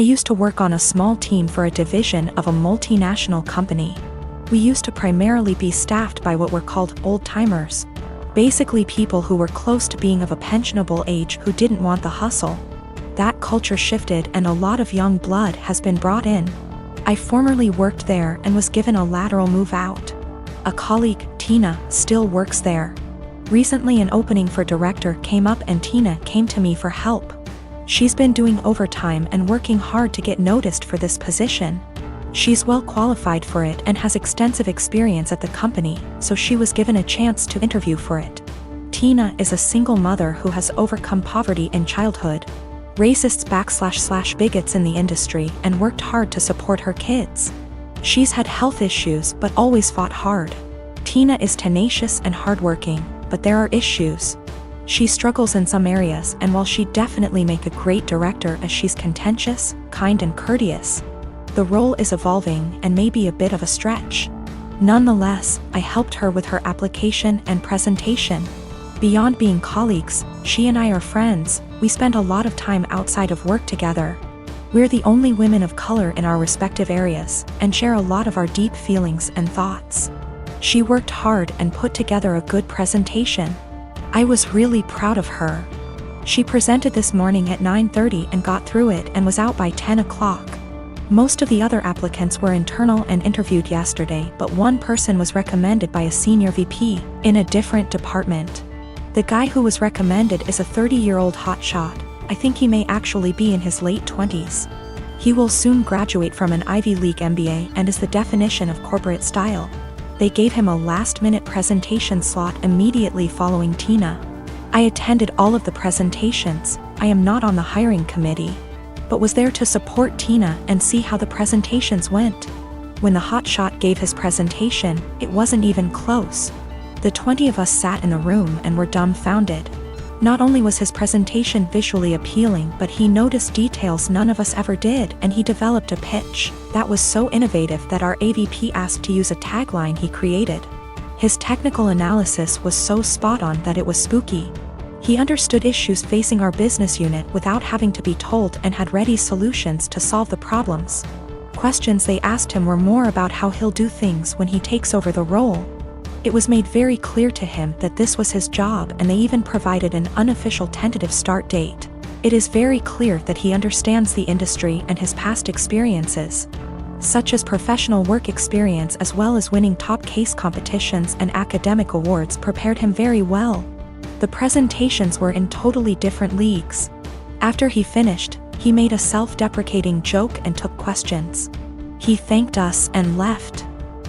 used to work on a small team for a division of a multinational company. We used to primarily be staffed by what were called old-timers. Basically people who were close to being of a pensionable age who didn't want the hustle. That culture shifted and a lot of young blood has been brought in. I formerly worked there and was given a lateral move out. A colleague, Tina, still works there. Recently an opening for director came up and Tina came to me for help. She's been doing overtime and working hard to get noticed for this position. She's well qualified for it and has extensive experience at the company, so she was given a chance to interview for it. Tina is a single mother who has overcome poverty in childhood, racists / bigots in the industry, and worked hard to support her kids. She's had health issues but always fought hard. Tina is tenacious and hardworking, but there are issues. She struggles in some areas, and while she'd definitely make a great director as she's contentious, kind and courteous, the role is evolving and may be a bit of a stretch. Nonetheless, I helped her with her application and presentation. Beyond being colleagues, she and I are friends. We spend a lot of time outside of work together. We're the only women of color in our respective areas, and share a lot of our deep feelings and thoughts. She worked hard and put together a good presentation. I was really proud of her. She presented this morning at 9:30 and got through it and was out by 10 o'clock. Most of the other applicants were internal and interviewed yesterday, but one person was recommended by a senior VP in a different department. The guy who was recommended is a 30-year-old hotshot. I think he may actually be in his late 20s. He will soon graduate from an Ivy League MBA and is the definition of corporate style. They gave him a last-minute presentation slot immediately following Tina. I attended all of the presentations. I am not on the hiring committee, but was there to support Tina and see how the presentations went. When the hotshot gave his presentation, it wasn't even close. The 20 of us sat in the room and were dumbfounded. Not only was his presentation visually appealing, but he noticed details none of us ever did, and he developed a pitch that was so innovative that our AVP asked to use a tagline he created. His technical analysis was so spot on that it was spooky. He understood issues facing our business unit without having to be told and had ready solutions to solve the problems. Questions they asked him were more about how he'll do things when he takes over the role. It was made very clear to him that this was his job, and they even provided an unofficial tentative start date. It is very clear that he understands the industry and his past experiences, such as professional work experience as well as winning top case competitions and academic awards, prepared him very well. The presentations were in totally different leagues. After he finished, he made a self-deprecating joke and took questions. He thanked us and left.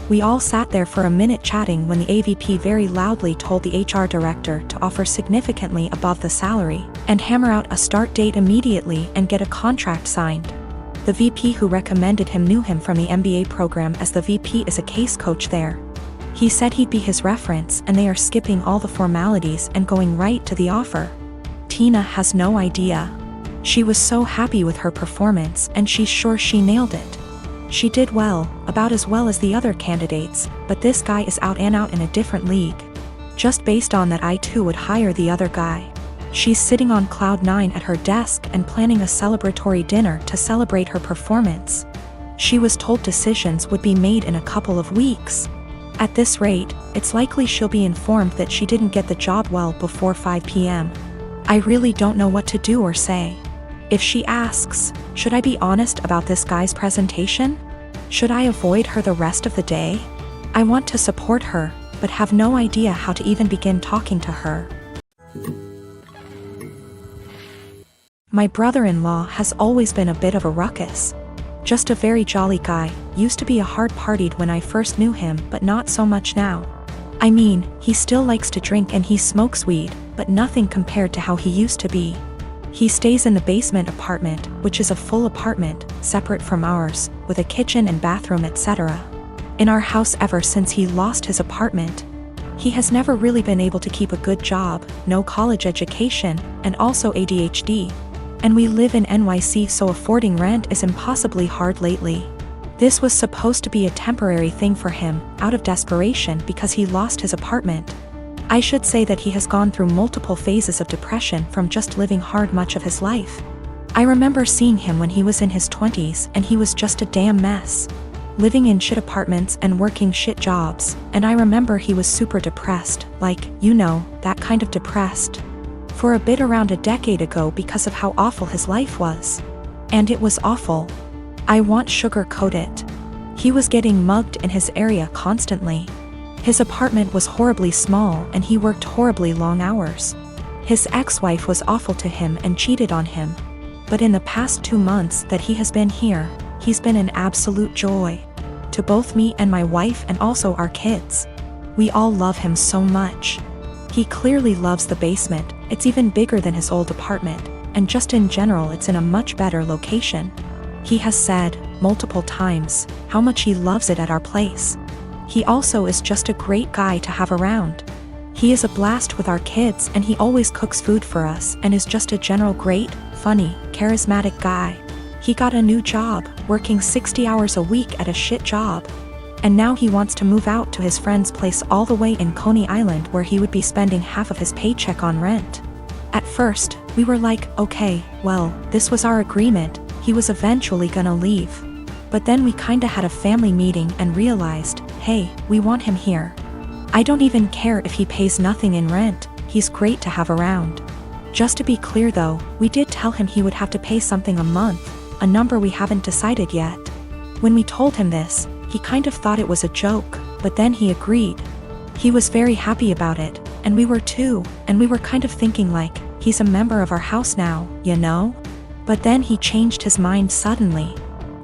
We all sat there for a minute chatting when the AVP very loudly told the HR director to offer significantly above the salary and hammer out a start date immediately and get a contract signed. The VP who recommended him knew him from the MBA program, as the VP is a case coach there. He said he'd be his reference, and they are skipping all the formalities and going right to the offer. Tina has no idea. She was so happy with her performance, and she's sure she nailed it. She did well, about as well as the other candidates, but this guy is out and out in a different league. Just based on that, I too would hire the other guy. She's sitting on cloud 9 at her desk and planning a celebratory dinner to celebrate her performance. She was told decisions would be made in a couple of weeks. At this rate, it's likely she'll be informed that she didn't get the job well before 5 p.m. I really don't know what to do or say. If she asks, should I be honest about this guy's presentation? Should I avoid her the rest of the day? I want to support her, but have no idea how to even begin talking to her. My brother-in-law has always been a bit of a ruckus. Just a very jolly guy, used to be a hard-partied when I first knew him, but not so much now. I mean, he still likes to drink and he smokes weed, but nothing compared to how he used to be. He stays in the basement apartment, which is a full apartment, separate from ours, with a kitchen and bathroom, etc. In our house ever since he lost his apartment. He has never really been able to keep a good job, no college education, and also ADHD. And we live in NYC, so affording rent is impossibly hard lately. This was supposed to be a temporary thing for him, out of desperation because he lost his apartment. I should say that he has gone through multiple phases of depression from just living hard much of his life. I remember seeing him when he was in his 20s and he was just a damn mess. Living in shit apartments and working shit jobs, and I remember he was super depressed, like, you know, that kind of depressed. For a bit around a decade ago because of how awful his life was. And it was awful. I won't sugarcoat it. He was getting mugged in his area constantly. His apartment was horribly small and he worked horribly long hours. His ex-wife was awful to him and cheated on him. But in the past 2 months that he has been here, he's been an absolute joy. To both me and my wife and also our kids. We all love him so much. He clearly loves the basement, it's even bigger than his old apartment, and just in general it's in a much better location. He has said, multiple times, how much he loves it at our place. He also is just a great guy to have around. He is a blast with our kids and he always cooks food for us and is just a general great, funny, charismatic guy. He got a new job, working 60 hours a week at a shit job. And now he wants to move out to his friend's place all the way in Coney Island where he would be spending half of his paycheck on rent. At first, we were like, okay, well, this was our agreement, he was eventually gonna leave. But then we kinda had a family meeting and realized, hey, we want him here. I don't even care if he pays nothing in rent, he's great to have around. Just to be clear though, we did tell him he would have to pay something a month, a number we haven't decided yet. When we told him this, he kind of thought it was a joke, but then he agreed. He was very happy about it, and we were too, and we were kind of thinking like, he's a member of our house now, you know? But then he changed his mind suddenly,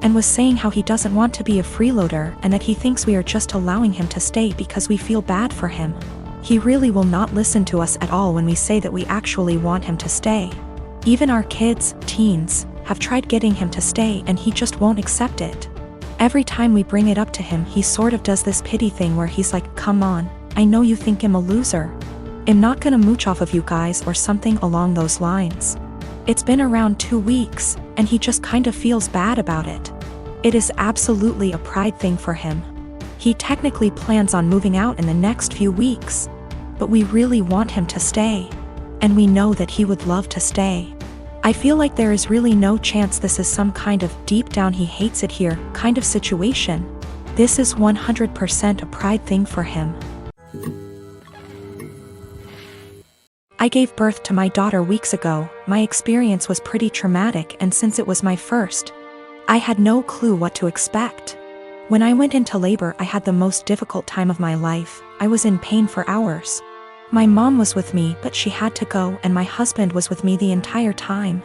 and was saying how he doesn't want to be a freeloader and that he thinks we are just allowing him to stay because we feel bad for him. He really will not listen to us at all when we say that we actually want him to stay. Even our kids, teens, have tried getting him to stay and he just won't accept it. Every time we bring it up to him he sort of does this pity thing where he's like, come on, I know you think I'm a loser. I'm not gonna mooch off of you guys or something along those lines. It's been around 2 weeks, and he just kind of feels bad about it. It is absolutely a pride thing for him. He technically plans on moving out in the next few weeks. But we really want him to stay. And we know that he would love to stay. I feel like there is really no chance this is some kind of deep down he hates it here kind of situation. This is 100% a pride thing for him. I gave birth to my daughter weeks ago. My experience was pretty traumatic and since it was my first, I had no clue what to expect. When I went into labor I had the most difficult time of my life. I was in pain for hours. My mom was with me but she had to go and my husband was with me the entire time.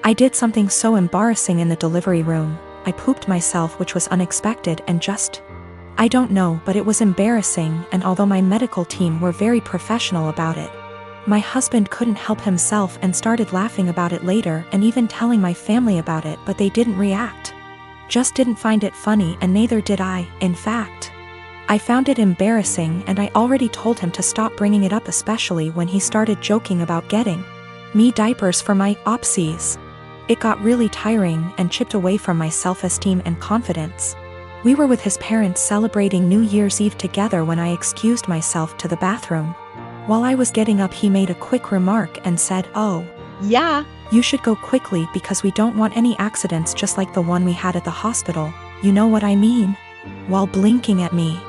I did something so embarrassing in the delivery room. I pooped myself which was unexpected and just, I don't know, but it was embarrassing, and although my medical team were very professional about it, my husband couldn't help himself and started laughing about it later and even telling my family about it, but they didn't react. Just didn't find it funny and neither did I, in fact. I found it embarrassing and I already told him to stop bringing it up, especially when he started joking about getting me diapers for my opsies. It got really tiring and chipped away from my self-esteem and confidence. We were with his parents celebrating New Year's Eve together when I excused myself to the bathroom. While I was getting up he made a quick remark and said, "Oh, yeah, you should go quickly because we don't want any accidents just like the one we had at the hospital, you know what I mean?" While blinking at me.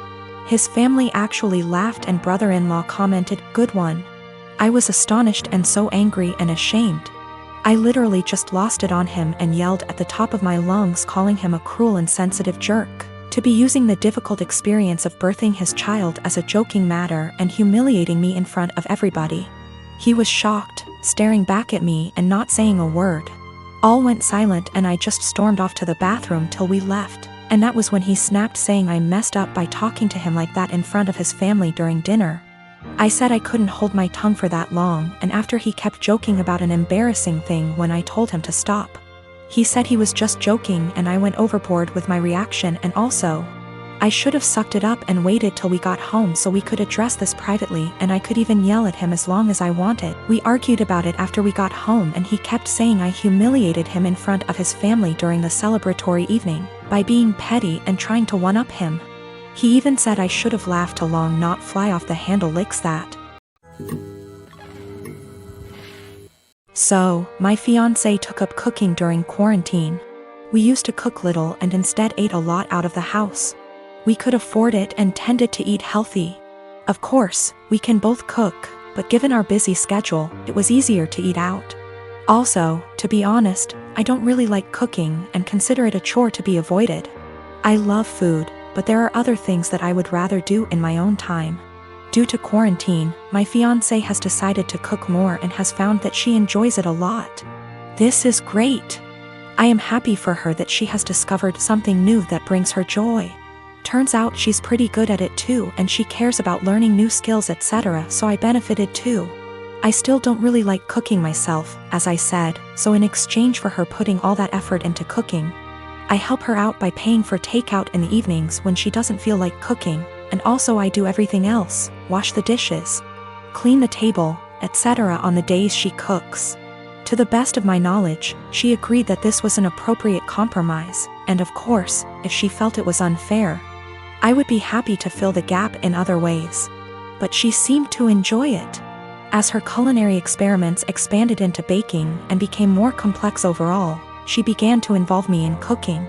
His family actually laughed and brother-in-law commented, "Good one." I was astonished and so angry and ashamed. I literally just lost it on him and yelled at the top of my lungs, calling him a cruel and insensitive jerk, to be using the difficult experience of birthing his child as a joking matter and humiliating me in front of everybody. He was shocked, staring back at me and not saying a word. All went silent and I just stormed off to the bathroom till we left. And that was when he snapped, saying I messed up by talking to him like that in front of his family during dinner. I said I couldn't hold my tongue for that long, and after he kept joking about an embarrassing thing when I told him to stop. He said he was just joking and I went overboard with my reaction, and also, I should have sucked it up and waited till we got home so we could address this privately, and I could even yell at him as long as I wanted. We argued about it after we got home and he kept saying I humiliated him in front of his family during the celebratory evening by being petty and trying to one-up him. He even said I should have laughed along, not fly off the handle licks that. So, my fiancé took up cooking during quarantine. We used to cook little and instead ate a lot out of the house. We could afford it and tended to eat healthy. Of course, we can both cook, but given our busy schedule, it was easier to eat out. Also, to be honest, I don't really like cooking and consider it a chore to be avoided. I love food, but there are other things that I would rather do in my own time. Due to quarantine, my fiancé has decided to cook more and has found that she enjoys it a lot. This is great. I am happy for her that she has discovered something new that brings her joy. Turns out she's pretty good at it too, and she cares about learning new skills, etc., so I benefited too. I still don't really like cooking myself, as I said, so in exchange for her putting all that effort into cooking, I help her out by paying for takeout in the evenings when she doesn't feel like cooking, and also I do everything else, wash the dishes, clean the table, etc. on the days she cooks. To the best of my knowledge, she agreed that this was an appropriate compromise, and of course, if she felt it was unfair, I would be happy to fill the gap in other ways. But she seemed to enjoy it. As her culinary experiments expanded into baking and became more complex overall, she began to involve me in cooking.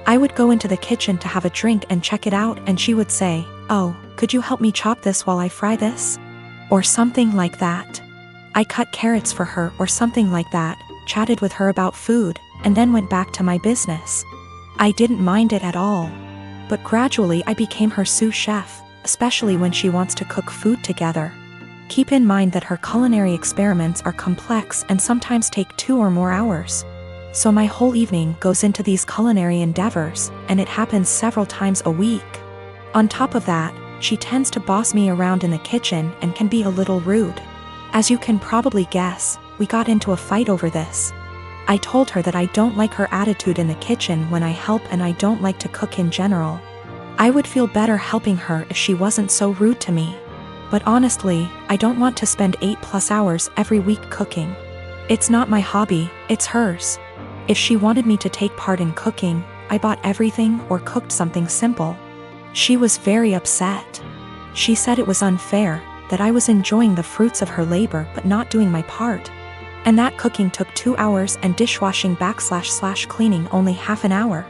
I would go into the kitchen to have a drink and check it out, and she would say, "Oh, could you help me chop this while I fry this?" Or something like that. I cut carrots for her or something like that, chatted with her about food, and then went back to my business. I didn't mind it at all. But gradually I became her sous chef, especially when she wants to cook food together. Keep in mind that her culinary experiments are complex and sometimes take 2 or more hours. So my whole evening goes into these culinary endeavors, and it happens several times a week. On top of that, she tends to boss me around in the kitchen and can be a little rude. As you can probably guess, we got into a fight over this. I told her that I don't like her attitude in the kitchen when I help, and I don't like to cook in general. I would feel better helping her if she wasn't so rude to me. But honestly, I don't want to spend 8+ hours every week cooking. It's not my hobby, it's hers. If she wanted me to take part in cooking, I bought everything or cooked something simple. She was very upset. She said it was unfair, that I was enjoying the fruits of her labor but not doing my part. And that cooking took 2 hours and dishwashing / cleaning only half an hour.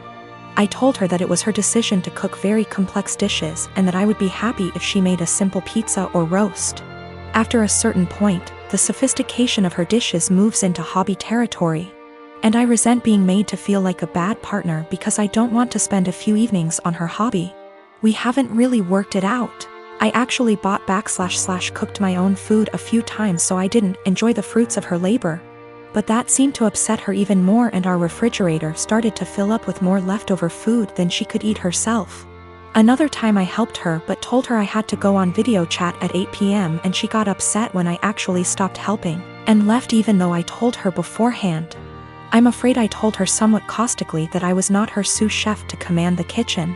I told her that it was her decision to cook very complex dishes and that I would be happy if she made a simple pizza or roast. After a certain point, the sophistication of her dishes moves into hobby territory. And I resent being made to feel like a bad partner because I don't want to spend a few evenings on her hobby. We haven't really worked it out. I actually bought / cooked my own food a few times so I didn't enjoy the fruits of her labor. But that seemed to upset her even more, and our refrigerator started to fill up with more leftover food than she could eat herself. Another time I helped her but told her I had to go on video chat at 8 p.m. and she got upset when I actually stopped helping, and left even though I told her beforehand. I'm afraid I told her somewhat caustically that I was not her sous chef to command the kitchen.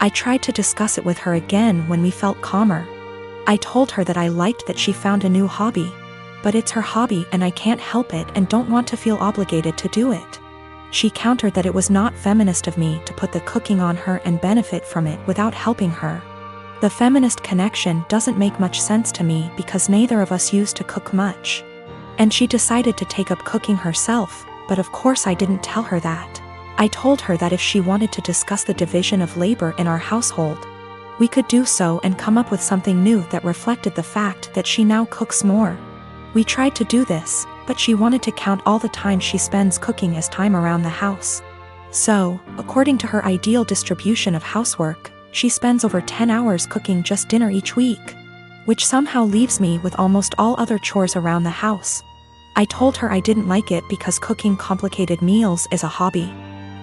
I tried to discuss it with her again when we felt calmer. I told her that I liked that she found a new hobby. But it's her hobby and I can't help it and don't want to feel obligated to do it. She countered that it was not feminist of me to put the cooking on her and benefit from it without helping her. The feminist connection doesn't make much sense to me because neither of us used to cook much. And she decided to take up cooking herself, but of course I didn't tell her that. I told her that if she wanted to discuss the division of labor in our household, we could do so and come up with something new that reflected the fact that she now cooks more. We tried to do this, but she wanted to count all the time she spends cooking as time around the house. So, according to her ideal distribution of housework, she spends over 10 hours cooking just dinner each week, which somehow leaves me with almost all other chores around the house. I told her I didn't like it because cooking complicated meals is a hobby.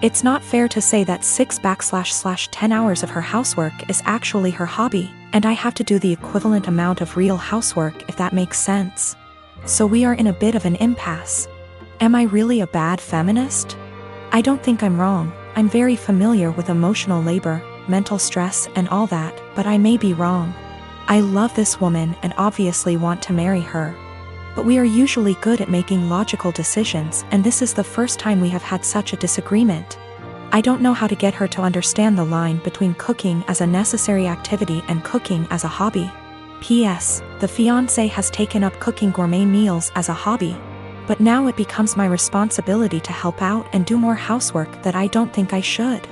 It's not fair to say that 6 / 10 hours of her housework is actually her hobby, and I have to do the equivalent amount of real housework, if that makes sense. So we are in a bit of an impasse. Am I really a bad feminist? I don't think I'm wrong. I'm very familiar with emotional labor, mental stress, and all that, but I may be wrong. I love this woman and obviously want to marry her. But we are usually good at making logical decisions, and this is the first time we have had such a disagreement. I don't know how to get her to understand the line between cooking as a necessary activity and cooking as a hobby. P.S. The fiancé has taken up cooking gourmet meals as a hobby. But now it becomes my responsibility to help out and do more housework that I don't think I should.